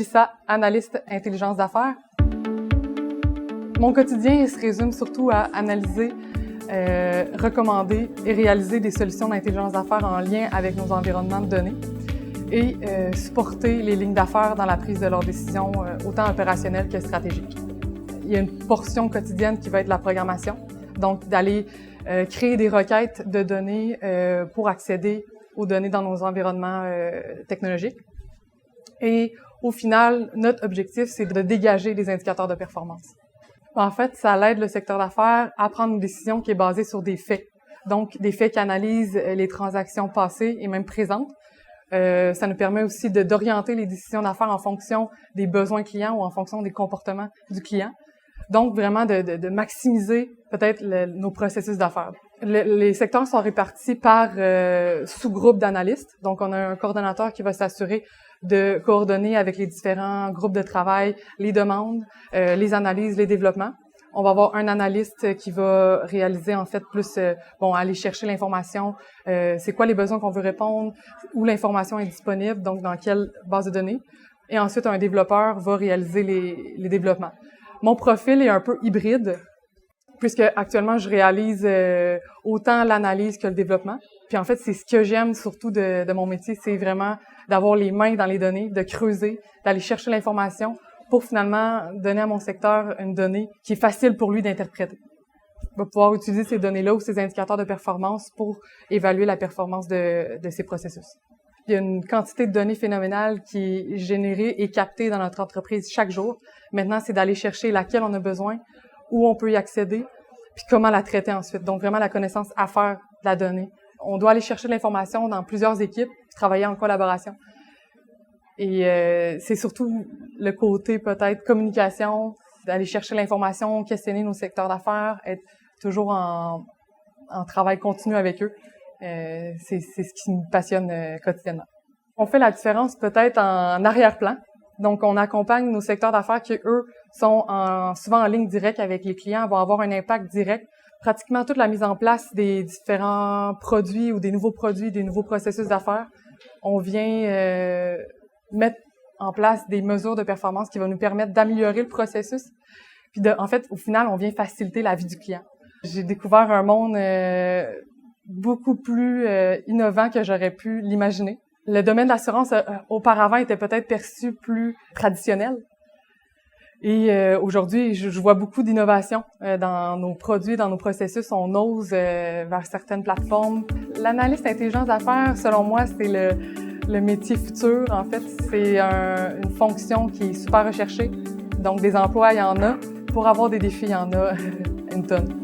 Mélissa, analyste intelligence d'affaires. Mon quotidien il se résume surtout à analyser, recommander et réaliser des solutions d'intelligence d'affaires en lien avec nos environnements de données et supporter les lignes d'affaires dans la prise de leurs décisions, autant opérationnelles que stratégiques. Il y a une portion quotidienne qui va être la programmation, donc d'aller créer des requêtes de données pour accéder aux données dans nos environnements technologiques. Et au final, notre objectif, c'est de dégager des indicateurs de performance. En fait, ça aide le secteur d'affaires à prendre une décision qui est basée sur des faits. Donc, des faits qui analysent les transactions passées et même présentes. Ça nous permet aussi d'orienter les décisions d'affaires en fonction des besoins clients ou en fonction des comportements du client. Donc, vraiment de maximiser peut-être nos processus d'affaires. Les secteurs sont répartis par sous-groupes d'analystes. Donc, on a un coordonnateur qui va s'assurer de coordonner avec les différents groupes de travail les demandes, les analyses, les développements. On va avoir un analyste qui va réaliser en fait plus, aller chercher l'information, c'est quoi les besoins qu'on veut répondre, où l'information est disponible, donc dans quelle base de données. Et ensuite, un développeur va réaliser les développements. Mon profil est un peu hybride, puisque actuellement, je réalise autant l'analyse que le développement. Puis en fait, c'est ce que j'aime surtout de mon métier, c'est vraiment d'avoir les mains dans les données, de creuser, d'aller chercher l'information pour finalement donner à mon secteur une donnée qui est facile pour lui d'interpréter. Il va pouvoir utiliser ces données-là ou ces indicateurs de performance pour évaluer la performance de ces processus. Il y a une quantité de données phénoménale qui est générée et captée dans notre entreprise chaque jour. Maintenant, c'est d'aller chercher laquelle on a besoin, où on peut y accéder, puis comment la traiter ensuite. Donc, vraiment la connaissance à faire de la donnée. On doit aller chercher l'information dans plusieurs équipes, puis travailler en collaboration. Et c'est surtout le côté peut-être communication, d'aller chercher l'information, questionner nos secteurs d'affaires, être toujours en travail continu avec eux. C'est ce qui nous passionne quotidiennement. On fait la différence peut-être en arrière-plan. Donc, on accompagne nos secteurs d'affaires qui, eux, sont souvent en ligne directe avec les clients, vont avoir un impact direct. Pratiquement toute la mise en place des différents produits ou des nouveaux produits, des nouveaux processus d'affaires, on vient mettre en place des mesures de performance qui vont nous permettre d'améliorer le processus. Puis, en fait, au final, on vient faciliter la vie du client. J'ai découvert un monde beaucoup plus innovant que j'aurais pu l'imaginer. Le domaine de l'assurance, auparavant, était peut-être perçu plus traditionnel. Et aujourd'hui, je vois beaucoup d'innovation dans nos produits, dans nos processus. On ose vers certaines plateformes. L'analyste intelligence d'affaires, selon moi, c'est le métier futur. En fait, c'est une fonction qui est super recherchée. Donc, des emplois, il y en a. Pour avoir des défis, il y en a une tonne.